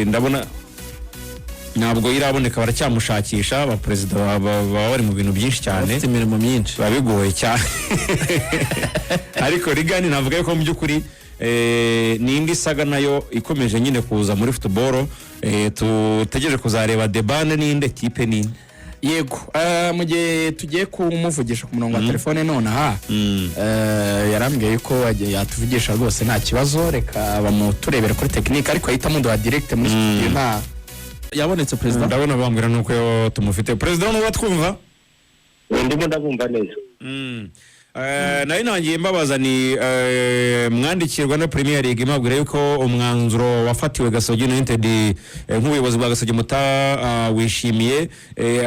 ndabona ntabwo iraboneka baracyamushakisha aba president baba bari mu bintu byinshi cyane bafite imirimo myinshi babigoye cyane ariko rigani navuga ko mu byukuri n'indi saga nayo ikomeje nyine kuza muri football tutegereje kuzareba debane n'inde type nini yego mu gihe tugiye kumuvugisha ku murongo wa telefone none yarambwiye ko yatuvugisha rwose nta kibazo reka bamuturebera kuri technique ariko ahita muduha direct muri studio nta yabonetse president ndabona bambwira nuko tumufite president n'uba twumva ndimo ndabumva neza nari nangiye mbabaza ni mwandikirwa na Premier League mabwira yuko umwanzuro wafatiwe Gasogi United nk'ubuyobozi bwa Gasogi wishimiye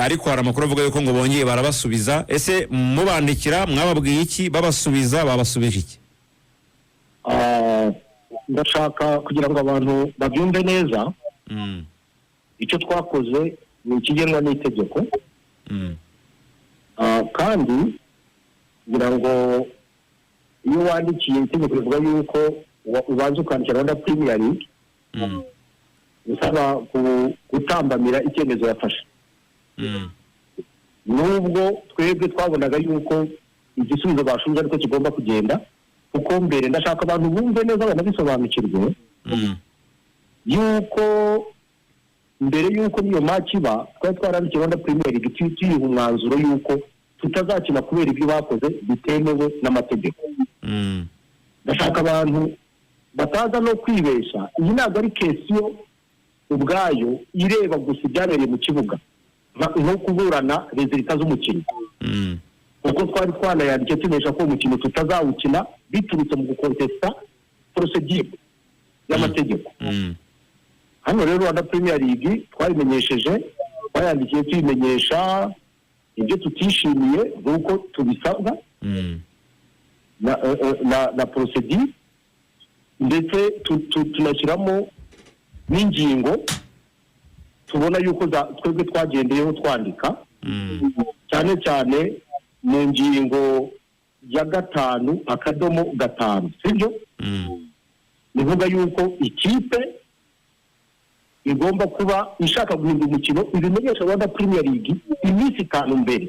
ariko hari amakuru avuga yuko ngo bongeye barabasubiza ese mubandikira mwababwiye iki babasubiza babasubije iki ndashaka kugira ngo abantu babyumve neza icyo twakoze ni ikigenwa n'itegeko kandi kugira ngo iyo wandikiye itegeko rivuga yuko ubanza ukandikira Rwanda Premier League usaba gutambamira icyemezo yafashe nubwo twebwe twabonaga yuko igisubizo bashunze ariko kigomba kugenda kuko mbere ndashaka abantu bumve neza banabisobanukirwe yuko mbere yuko niyo match iba twari twarandikiye Rwanda Premier League tuyiha umwanzuro yuko tutazakina kubera ibyo bakoze bitemewe n'amategeko ndashaka abantu bataza no kwibesha iyi ntabwo ari kesiyo ubwayo ireba gusa ibyabereye mu kibuga nko kuburana resulta z'umukino kuko twari twanayandikiye tunesha ko umukino tutazawukina biturutse mu gukontesta procedure y'amategeko hano rero Rwanda Premier League twabimenyesheje twayandikiye tubimenyesha ibyo tutishimiye nuko tubisabwa na procedure ndetse tunashyiramo n'ingingo tubona yuko twebwe twagendeyeho twandika cyane cyane mu ngingo ya 5.5 sibyo nivuga yuko ikipe igomba kuba ishaka guhindura umukino ibimenyesha Rwanda Premier League iminsi 5 mbere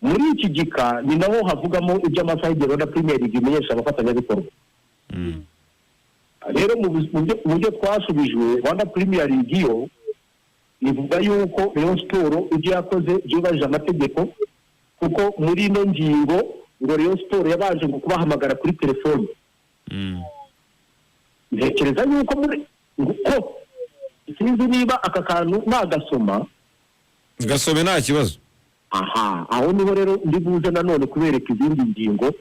muri iki gika ni naho havugamo iby'amasaha ya Rwanda Premier League imenyesha abafatanyabikorwa rero mu buryo twasubijwe Rwanda Premier League yo ivuga yuko Rayon Sport ibyo yakoze byubahirije amategeko kuko muri ino ngingo ngo Rayon Sport yabanje kubahamagara kuri telefone ntekereza yuko muri ko sinzi niba aka kantu nagasoma gasome nta kibazo aho niho rero ndibuze nanone kubereka izindi ngingo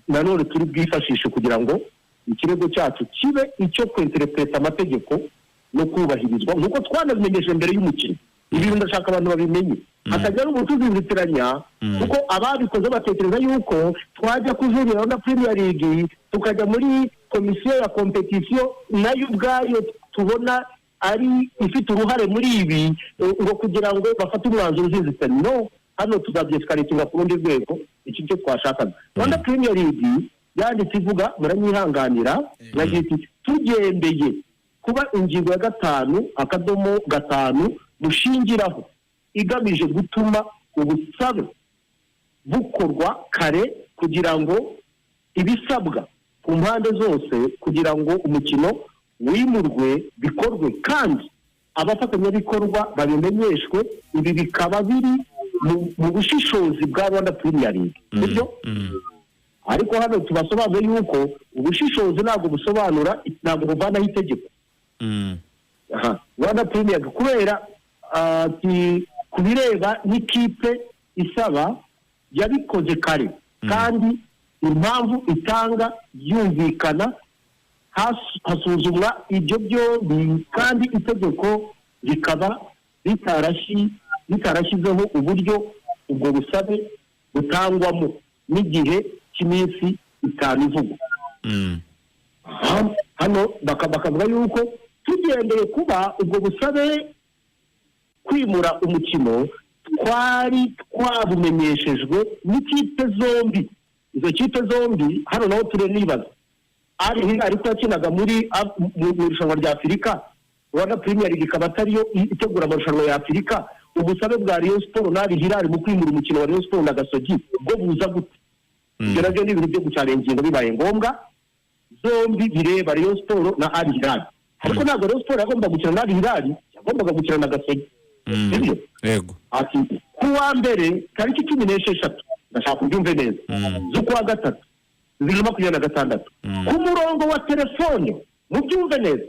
nanone turi bwifashishe kugira ngo ikirego cyacu kibe icyo kwinterpreta amategeko no kubahirizwa nkuko twanabimenyesheje mbere y'umukino ibintu ndashaka abantu babimenye hatajya n'ubutuzizitiranya kuko ababikoze batekereza yuko twajya kujurira Rwanda Premier League tukajya muri komisiyo ya competition nayo ubwayo tubona ari ifite uruhare muri ibi ngo kugira ngo bafate umwanzuro uzizitiranya no hano tuzabyesikaretinga ku rundi rwego iki cyo twashakaga Rwanda Premier League yanditse ivuga muranyihanganira nagiti tugendeye kuba ingingo ya 5.5 mushingiraho igamije gutuma ubusabe bukorwa kare kugira ngo ibisabwa ku mpande zose kugira ngo umukino wimurwe bikorwe kandi abafatanyabikorwa babimenyeshwe ibi bikaba biri mu bushishozi bwa Rwanda Premier League sibyo ariko hano tubasobanuye yuko ubushishozi ntabwo busobanura ntabwo buvanaho itegeko Rwanda Premier League kubera kubireba n'ikipe isaba yabikoze kare kandi impamvu itanga yumvikana hasuzumwa ibyo byombi kandi itegeko rikaba ritarashyizeho uburyo ubwo busabe butangwamo n'igihe cy'iminsi 5 ivugwa hano bakavuga yuko tugendeye kuba ubwo busabe kwimura umukino twari twabumenyeshejwe n'ikipe zombi izo kipe zombi hano naho turenibaza ari Hilal ko yakinaga muri mu irushanwa rya Afurika, Rwanda Premier League ikaba atariyo itegura amarushanwa ya Afurika, ubusabe bwa Rayon Sport na Al Hilal mu kwimura umukino wa Rayon Sport na Gasogi bwo buza gute? Ibyo nabyo ni ibintu byo gucarenginga bibaye ngombwa, zombi bireba Rayon Sport na Al Hilal. Ariko ntabwo Rayon Sport yagomba gukina na Al Hilal, yagombaga gukina na Gasogi. Yego. Ati kuwa mbere tariki 16 ndashaka kubyumve neza z'ukwa gatatu 2026 ku murongo wa telefone mubyumve neza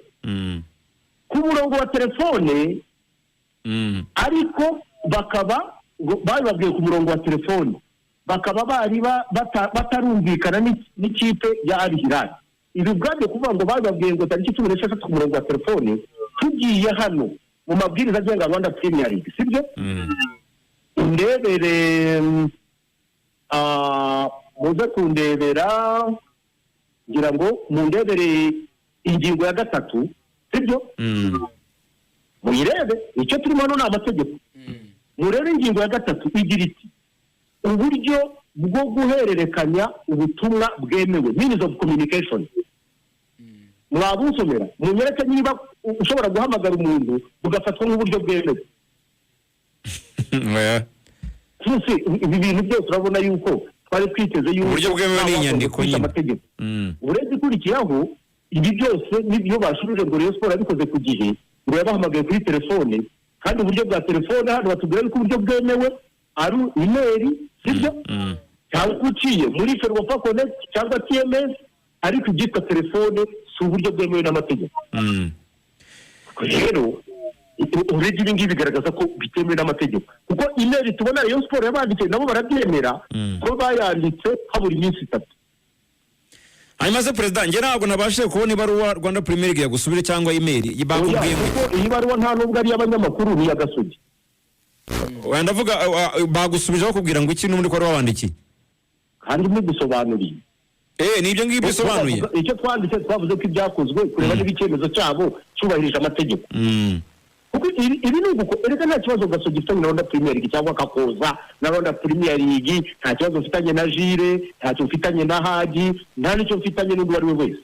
ku murongo wa telefone ariko bakaba bababwiye ku murongo wa telefone bakaba bari batarumvikana n'ikipe ya Al Hilal. Ibi bwabyo kuvuga ngo bababwiye ngo tariki 16 ku murongo wa telefone tugiye hano mu mabwiriza agenga Rwanda Premier League, sibyo? Ndebere muze kundebera ngira ngo mundebere ingingo ya gatatu, sibyo? Muyirebe icyo turimo hano ni amategeko. Murebe ingingo ya gatatu igira iti uburyo bwo guhererekanya ubutumwa bwemewe, means of communication. Mwabusomera munyereke niba ushobora guhamagara umuntu ugafatwa nk'uburyo bwemewe. Ibi bintu byose urabona yuko twari twiteze yuko uburyo bwemewe n'inyandiko nyine amategeko. Uretse ikurikiyeho ibi byose n'ibyo bashubije ngo Rayon Sport yabikoze ku gihe, ngo yabahamagaye kuri telefone, kandi uburyo bwa telefone hano batubwira ko uburyo bwemewe ari email, sibyo? Cyangwa uciye muri Ferwafa Connect cyangwa TMS, ariko ibyitwa telefone si uburyo bwemewe n'amategeko. Rero urege ibi ngibi bigaragaza ko bitemewe n'amategeko, kuko email tubona Rayon Sport yabanditse nabo barabyemera ko bayanditse habura iminsi 3. Hanyuma se President, nge ntabwo nabashije kubona ibaruwa Rwanda Premier League yagusubire cyangwa email bakubwiye ngo iyi baruwa nta nubwo ari y'abanyamakuru, ni ya Gasogi. Wenda vuga bagusubije bakubwira ngo iki n'undi ko ari wabandikiye kandi ni gusobanuriye nibyo ngibyo bisobanuye. Icyo twanditse twavuze ko ibyakozwe kureba niba icyemezo cyabo cyubahirije amategeko. Kuko ibi ni uko erega nta kibazo Gasogi ifitanye na Rwanda Premier League cyangwa Kakoza na Rwanda Premier League, nta kibazo mfitanye na Jire, nta cyo mfitanye na Haji, nta n'icyo mfitanye n'undi wari we wese.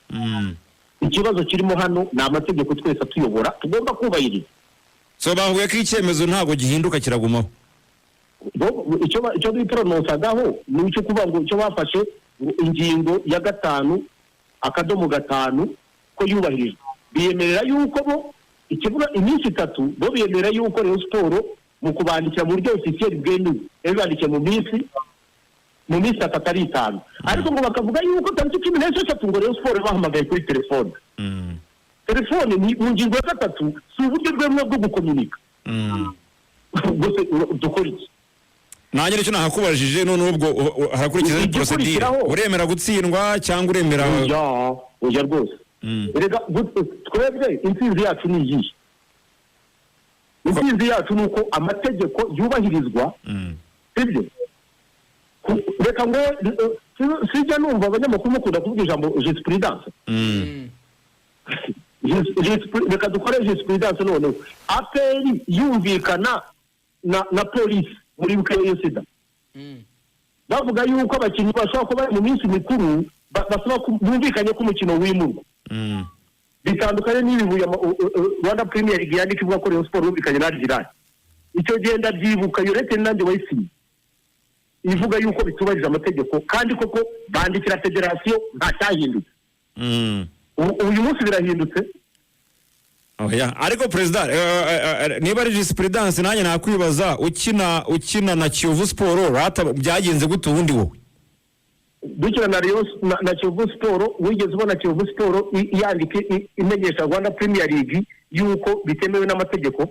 Ikibazo kirimo hano ni amategeko twese tuyobora tugomba kubahiriza. So bavuye ko icyemezo ntabwo gihinduka kiragumaho. Icyo bipronosagaho ni icyo kuvuga ngo icyo bafashe ingingo ya 5 akadomo 5 ko yubahirijwe, biyemerera yuko bo ikivuga iminsi 3 bo biyemerera yuko Rayon Sport mu kubandikira mu buryo officiel bwemewe bandikiye mu minsi 3 ari 5, ariko ngo bakavuga yuko tariki 16 ngo Rayon Sport bahamagaye kuri telefone. Telefone ni mu ngingo ya 3 si uburyo bwemewe bwo gukomunika. Gusa dukora iki? Nanjye nicyo nahakubajije, none ubwo harakurikiza procedure, uremera gutsindwa cyangwa uremera oya rwose. Erega twebwe intsinzi yacu ni iyi. Intsinzi yacu ni uko amategeko yubahirizwa, sibyo? Reka ngo sijya numva abanyamakuru mukunda kuvuga ijambo jurisprudence. Reka dukore jurisprudence noneho. APR yumvikana na polisi muri bukeye sida. Bavuga yuko abakinnyi bashobora kuba mu minsi mikuru basaba bumvikanye ko umukino wimurwa. Bitandukanye n'ibibuye Rwanda Premier League yandika ivuga ko Rayon Sport yumvikanye na Al Hilal. Icyo genda byibuka yorete nanjye wayisi ivuga yuko bitubahiriza amategeko, kandi koko bandikira federation nta cyahindutse. Uyu munsi birahindutse. Ariko President, niba ari jurisprudence nanjye nakwibaza ukina na Kiyovu Sport rata byagenze gute ubundi wowe? Dukina na Kiyovu Sport, wigeze ubona Kiyovu Sport yandika imenyesha Rwanda Premier League yuko bitemewe n'amategeko?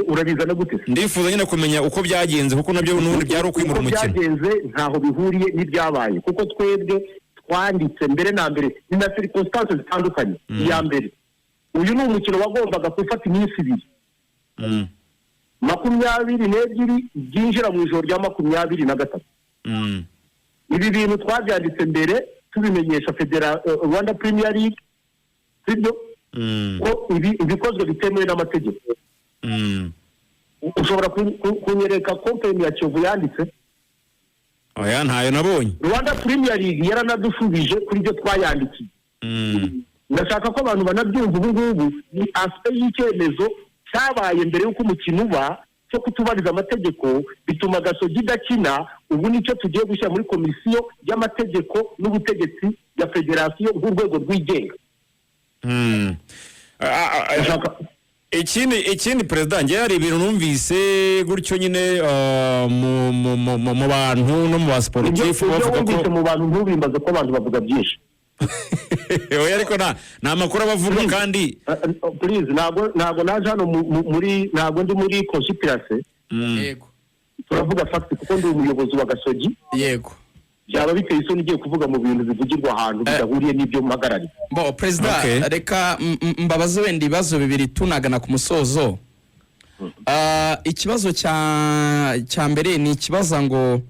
Urabizana gute? Ndifuza nyine kumenya uko byagenze, kuko nabyo n'ubundi byari ukwimura umukino. Byagenze ntaho bihuriye n'ibyabaye, kuko twebwe twanditse mbere na mbere ni na circumstances zitandukanye. Iya mbere, uyu ni umukino wagombaga gufata iminsi 2, 22 byinjira mu ijoro rya 23. Ibi bintu twabyanditse mbere tubimenyesha Rwanda Premier League, sibyo? Ko ibikozwe bitemewe n'amategeko. Ushobora kunyereka company ya Kiyovu yanditse? oya ntayo nabonye. Rwanda Premier League yaranadusubije kuri byo twayandikiye. Ndashaka ko abantu banabyumva ubu ngubu ni aspect y'icyemezo cyabaye mbere y'uko umukino uba cyo kutubariza amategeko bituma Gasogi idakina. Ubu nicyo tugiye gushyira muri komisiyo y'amategeko n'ubutegetsi ya federasiyo nk'urwego rwigenga. Ikindi perezida njye hari ibintu numvise gutyo nyine mu bantu no mu basportifu bavuga ko mu bantu ntubimbaze ko abantu bavuga byinshi. oya ariko nta makuru abavuga kandi please ntago naje hano ntago ndi muri conspiracy. Yego. Turavuga fact kuko ndi umuyobozi wa Gasogi. Yego. Byaba biteye isoni igiye kuvuga mu bintu bivugirwa ahantu bidahuriye n'ibyo mpagarariye. Bo president reka mbabaze wenda ibibazo bibiri tunagana ku musozo. Ikibazo cya mbere ni ikibazo ngo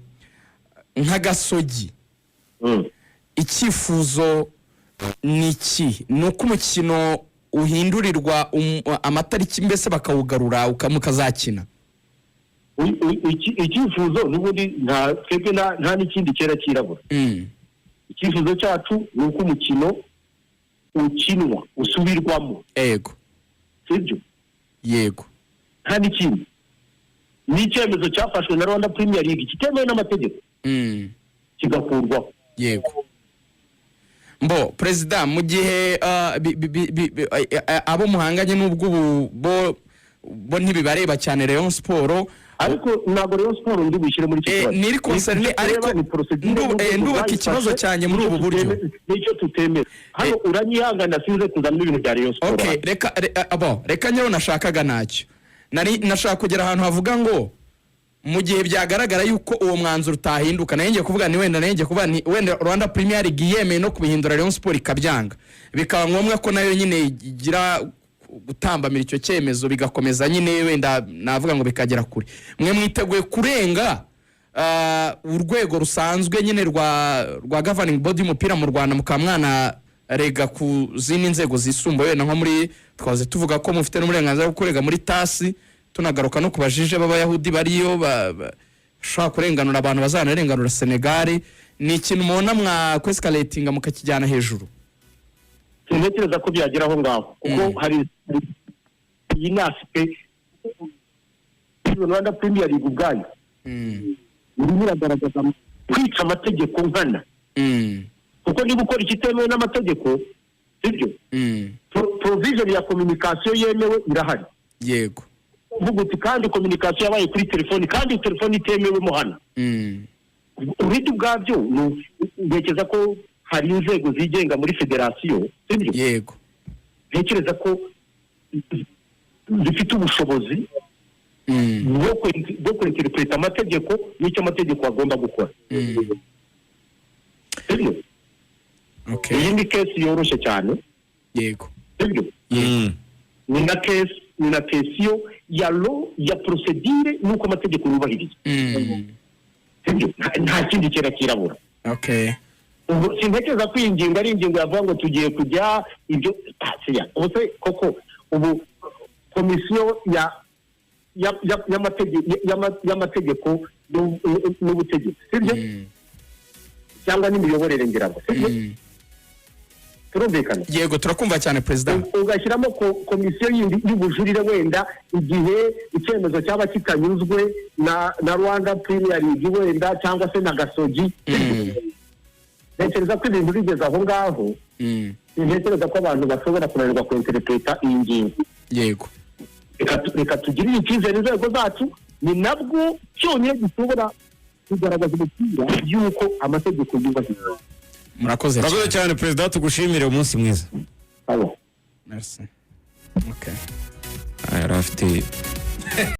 nka Gasogi icyifuzo ni iki? Nuko umukino uhindurirwa amatariki mbese bakawugarura mukazakina. Icyifuzo n'ubundi nta n'ikindi kera kirabura. Icyifuzo cyacu ni uko umukino ukinwa usubirwamo. Yego. Sibyo? Yego. Nta n'ikindi. Ni icyemezo cyafashwe na Rwanda Premier League kitemewe n'amategeko. Kigakurwaho. Yego. Mbo president mu gihe abo muhanganye n'ubwo bo ntibibareba cyane Rayon Sport ariko ntabwo Rayon Sport ndi bishyire muri kibazo niri concerne ariko ndubaka ikibazo cyane muri ubu buryo nicyo tutemera hano uranyihangana sinze kuzana ibintu bya Rayon Sport. Okay reka nyewe nashakaga nacyo nashaka kugera ahantu havuga ngo mu gihe byagaragara yuko uwo mwanzuro utahinduka nenge kuvuga ni wenda Rwanda Premier League yemeye no kubihindura Rayon Sport ikabyanga bikaba ngombwa ko nayo nyine igira gutambamira icyo cyemezo bigakomeza nyine wenda navuga ngo bikagera kure. Mwe mwiteguye kurenga urwego rusanzwe nyine rwa governing body y'umupira mu Rwanda mukamwana rega ku zindi nzego zisumbuye nko muri twaze tuvuga ko mufite n'uburenganzira bwo kurega muri tasi tunagaruka no kubajije b'abayahudi bariyo bashaka kurenganura abantu bazanarenganura Senegal. Ni ikintu mubona mwa escalatinga mukakijyana hejuru? Sintekereza ko byagera aho ngaho kuko hari iyi nasipe Rwanda Premier League ubwayo urimo uragaragaza kwica amategeko nkana kuko niba ukora ikitemewe n'amategeko sibyo provision ya communication yemewe irahari. Yego. Uvuga uti kandi communication yabaye kuri telefoni kandi telefoni itemewe mo hano uridi ubwabyo ntekereza ko hari inzego zigenga muri federasiyo sibyo. Yego. Ntekereza ko zifite ubushobozi bwo kwinterpreta amategeko n'icyo amategeko agomba gukora. Sibyo. Okay. Iyi ni case yoroshye cyane. Yego. Sibyo. Ni na case ya law ya procedure nuko amategeko yubahiriza. Sibyo. Nta kindi kera kirabura. Okay. Ubu sintekereza ko iyi ngingo ari ingingo yavuga ngo tugiye kujya ibyo ubuse koko ubu komisiyo y'amategeko n'ubutegetsi sibyo cyangwa n'imiyoborere ngirago sibyo turumvikana. Yego turakumva cyane president. Ugashyiramo komisiyo y'ubujurire wenda igihe icyemezo cyaba kitanyuzwe na Rwanda Premier League wenda cyangwa se na Gasogi. Ntekereza ko ibintu bigeze aho ngaho ntekereza ko abantu bashobora kunanirwa kwinterpreta iyi ngingo. Yego. Reka tugirire icyizere inzego zacu ni nabwo cyonyine gishobora kugaragaza umupira y'uko amategeko yubahirizwa. Murakoze cyane president tugushimire umunsi mwiza. Merci. Okay. Arafite